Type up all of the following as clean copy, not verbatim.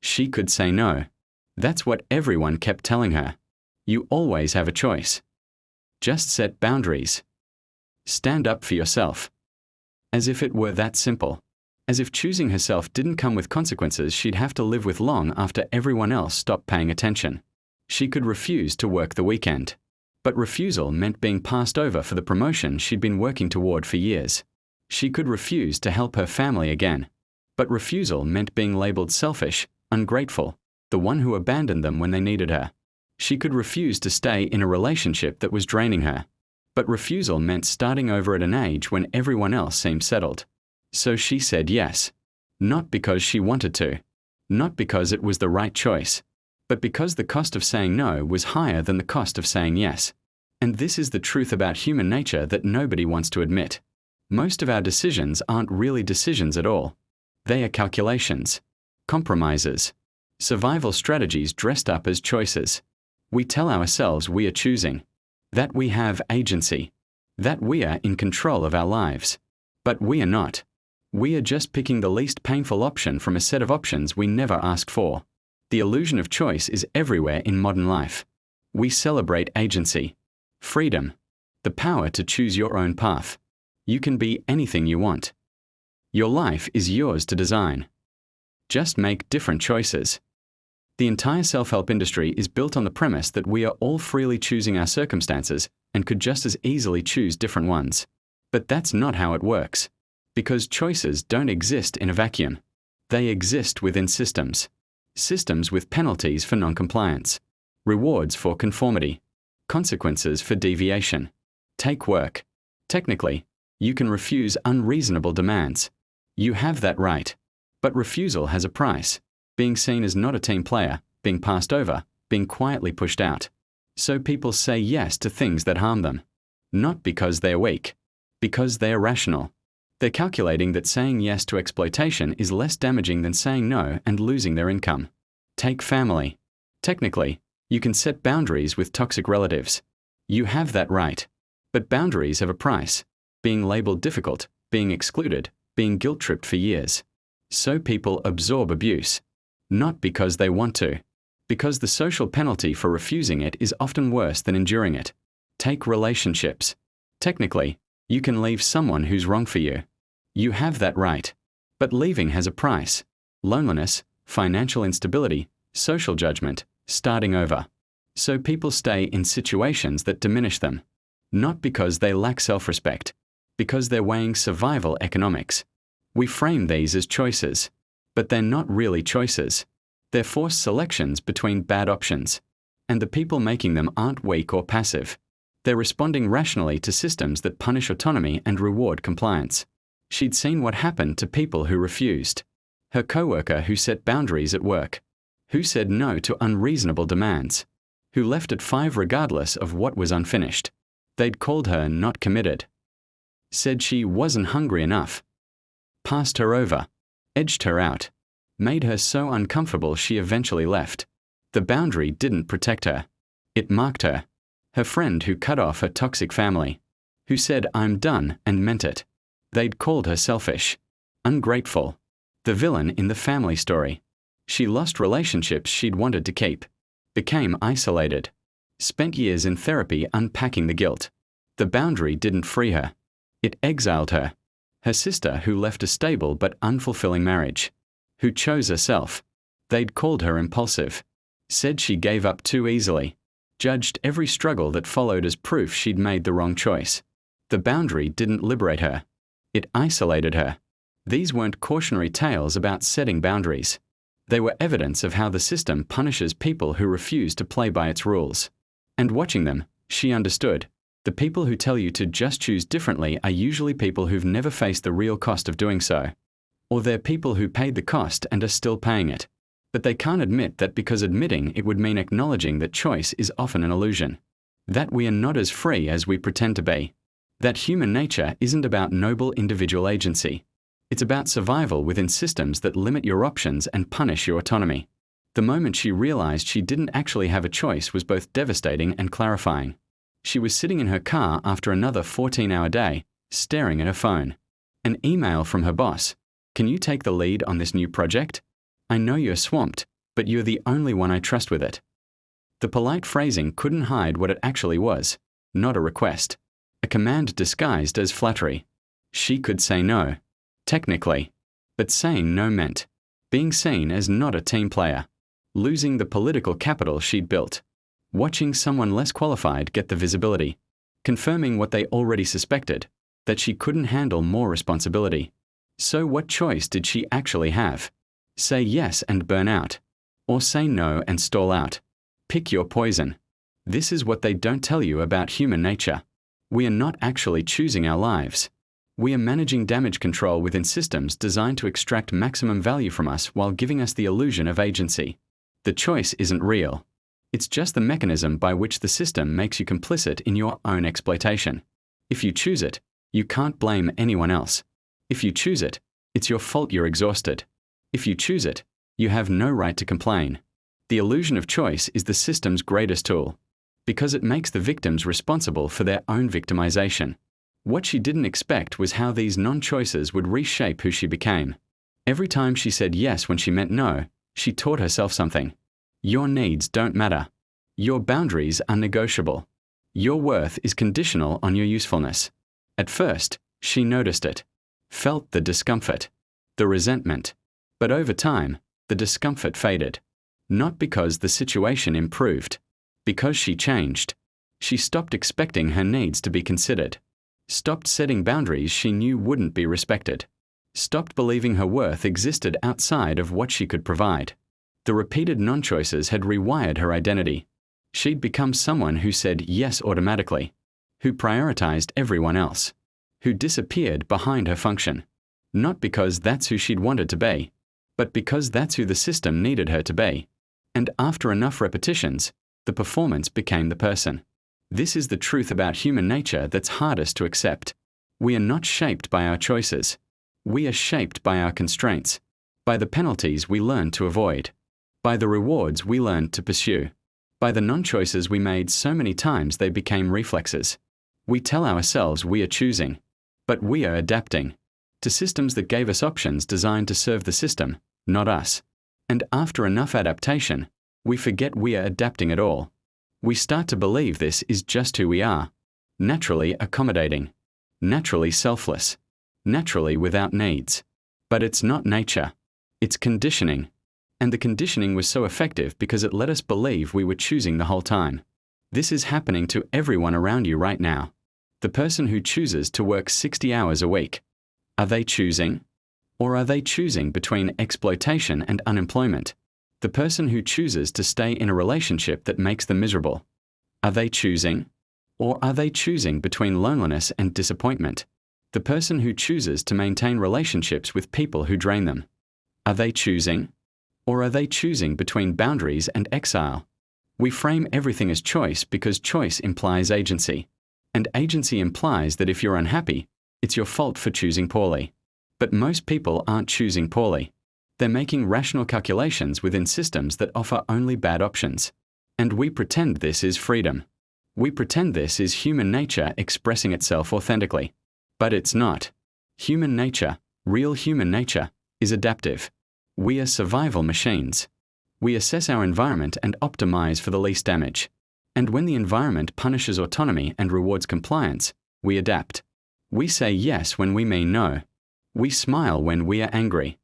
She could say no. That's what everyone kept telling her. You always have a choice. Just set boundaries. Stand up for yourself. As if it were that simple. As if choosing herself didn't come with consequences she'd have to live with long after everyone else stopped paying attention. She could refuse to work the weekend. But refusal meant being passed over for the promotion she'd been working toward for years. She could refuse to help her family again. But refusal meant being labeled selfish, ungrateful, the one who abandoned them when they needed her. She could refuse to stay in a relationship that was draining her. But refusal meant starting over at an age when everyone else seemed settled. So she said yes. Not because she wanted to. Not because it was the right choice. But because the cost of saying no was higher than the cost of saying yes. And this is the truth about human nature that nobody wants to admit. Most of our decisions aren't really decisions at all. They are calculations, compromises, survival strategies dressed up as choices. We tell ourselves we are choosing, that we have agency, that we are in control of our lives. But we are not. We are just picking the least painful option from a set of options we never asked for. The illusion of choice is everywhere in modern life. We celebrate agency, freedom, the power to choose your own path. You can be anything you want. Your life is yours to design. Just make different choices. The entire self-help industry is built on the premise that we are all freely choosing our circumstances and could just as easily choose different ones. But that's not how it works. Because choices don't exist in a vacuum. They exist within systems. Systems with penalties for non-compliance, rewards for conformity, consequences for deviation. Take work. Technically, you can refuse unreasonable demands. You have that right. But refusal has a price. Being seen as not a team player, being passed over, being quietly pushed out. So people say yes to things that harm them. Not because they're weak. Because they're rational. They're calculating that saying yes to exploitation is less damaging than saying no and losing their income. Take family. Technically, you can set boundaries with toxic relatives. You have that right. But boundaries have a price. Being labeled difficult, being excluded, being guilt-tripped for years. So people absorb abuse. Not because they want to. Because the social penalty for refusing it is often worse than enduring it. Take relationships. Technically, you can leave someone who's wrong for you. You have that right. But leaving has a price. Loneliness, financial instability, social judgment, starting over. So people stay in situations that diminish them. Not because they lack self-respect. Because they're weighing survival economics. We frame these as choices. But they're not really choices. They're forced selections between bad options. And the people making them aren't weak or passive. They're responding rationally to systems that punish autonomy and reward compliance. She'd seen what happened to people who refused. Her coworker who set boundaries at work. Who said no to unreasonable demands. Who left at 5 regardless of what was unfinished. They'd called her not committed. Said she wasn't hungry enough. Passed her over. Edged her out. Made her so uncomfortable she eventually left. The boundary didn't protect her. It marked her. Her friend who cut off her toxic family. Who said I'm done and meant it. They'd called her selfish. Ungrateful. The villain in the family story. She lost relationships she'd wanted to keep. Became isolated. Spent years in therapy unpacking the guilt. The boundary didn't free her. It exiled her. Her sister who left a stable but unfulfilling marriage. Who chose herself. They'd called her impulsive. Said she gave up too easily. Judged every struggle that followed as proof she'd made the wrong choice. The boundary didn't liberate her. It isolated her. These weren't cautionary tales about setting boundaries. They were evidence of how the system punishes people who refuse to play by its rules. And watching them, she understood. The people who tell you to just choose differently are usually people who've never faced the real cost of doing so. Or they're people who paid the cost and are still paying it. But they can't admit that because admitting it would mean acknowledging that choice is often an illusion. That we are not as free as we pretend to be. That human nature isn't about noble individual agency. It's about survival within systems that limit your options and punish your autonomy. The moment she realized she didn't actually have a choice was both devastating and clarifying. She was sitting in her car after another 14-hour day, staring at her phone. An email from her boss. Can you take the lead on this new project? I know you're swamped, but you're the only one I trust with it. The polite phrasing couldn't hide what it actually was, not a request, a command disguised as flattery. She could say no, technically, but saying no meant being seen as not a team player, losing the political capital she'd built, watching someone less qualified get the visibility, confirming what they already suspected, that she couldn't handle more responsibility. So what choice did she actually have? Say yes and burn out, or say no and stall out. Pick your poison. This is what they don't tell you about human nature. We are not actually choosing our lives. We are managing damage control within systems designed to extract maximum value from us while giving us the illusion of agency. The choice isn't real. It's just the mechanism by which the system makes you complicit in your own exploitation. If you choose it, you can't blame anyone else. If you choose it, it's your fault you're exhausted. If you choose it, you have no right to complain. The illusion of choice is the system's greatest tool, because it makes the victims responsible for their own victimization. What she didn't expect was how these non-choices would reshape who she became. Every time she said yes when she meant no, she taught herself something. Your needs don't matter. Your boundaries are negotiable. Your worth is conditional on your usefulness. At first, she noticed it, felt the discomfort, the resentment. But over time, the discomfort faded. Not because the situation improved, because she changed. She stopped expecting her needs to be considered, stopped setting boundaries she knew wouldn't be respected, stopped believing her worth existed outside of what she could provide. The repeated non-choices had rewired her identity. She'd become someone who said yes automatically, who prioritized everyone else, who disappeared behind her function, not because that's who she'd wanted to be, but because that's who the system needed her to be. And after enough repetitions, the performance became the person. This is the truth about human nature that's hardest to accept. We are not shaped by our choices. We are shaped by our constraints, by the penalties we learn to avoid, by the rewards we learn to pursue, by the non-choices we made so many times they became reflexes. We tell ourselves we are choosing, but we are adapting to systems that gave us options designed to serve the system, not us. And after enough adaptation, we forget we are adapting at all. We start to believe this is just who we are, naturally accommodating, naturally selfless, naturally without needs. But it's not nature, it's conditioning. And the conditioning was so effective because it let us believe we were choosing the whole time. This is happening to everyone around you right now. The person who chooses to work 60 hours a week, are they choosing? Or are they choosing between exploitation and unemployment? The person who chooses to stay in a relationship that makes them miserable, are they choosing? Or are they choosing between loneliness and disappointment? The person who chooses to maintain relationships with people who drain them, are they choosing? Or are they choosing between boundaries and exile? We frame everything as choice because choice implies agency. And agency implies that if you're unhappy, it's your fault for choosing poorly. But most people aren't choosing poorly. They're making rational calculations within systems that offer only bad options. And we pretend this is freedom. We pretend this is human nature expressing itself authentically. But it's not. Human nature, real human nature, is adaptive. We are survival machines. We assess our environment and optimize for the least damage. And when the environment punishes autonomy and rewards compliance, we adapt. We say yes when we mean no. We smile when we are angry.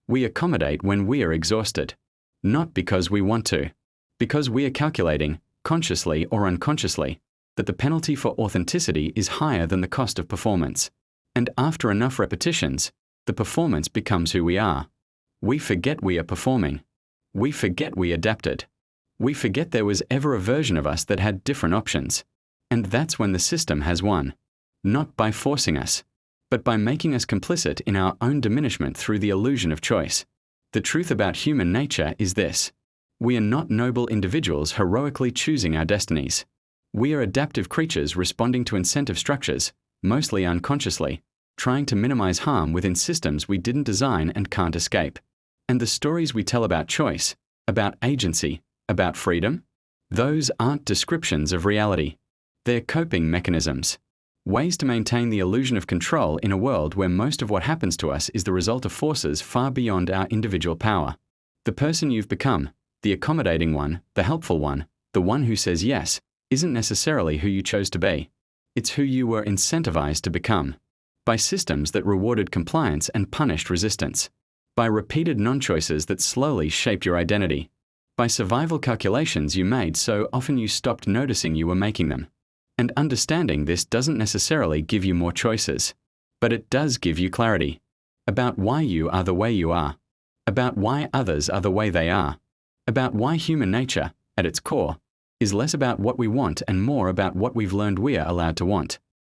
We accommodate when we are exhausted. Not because we want to, because we are calculating, consciously or unconsciously, that the penalty for authenticity is higher than the cost of performance. And after enough repetitions, the performance becomes who we are. We forget we are performing. We forget we adapted. We forget there was ever a version of us that had different options. And that's when the system has won. Not by forcing us, but by making us complicit in our own diminishment through the illusion of choice. The truth about human nature is this: we are not noble individuals heroically choosing our destinies. We are adaptive creatures responding to incentive structures, mostly unconsciously, trying to minimize harm within systems we didn't design and can't escape. And the stories we tell about choice, about agency, about freedom, those aren't descriptions of reality. They're coping mechanisms. Ways to maintain the illusion of control in a world where most of what happens to us is the result of forces far beyond our individual power. The person you've become, The accommodating one, the helpful one, the one who says yes, isn't necessarily who you chose to be. It's who you were incentivized to become, by systems that rewarded compliance and punished resistance, by repeated non-choices that slowly shaped your identity, by survival calculations you made so often you stopped noticing you were making them. And understanding this doesn't necessarily give you more choices, but it does give you clarity about why you are the way you are, about why others are the way they are, about why human nature, at its core, is less about what we want and more about what we've learned we are allowed to want.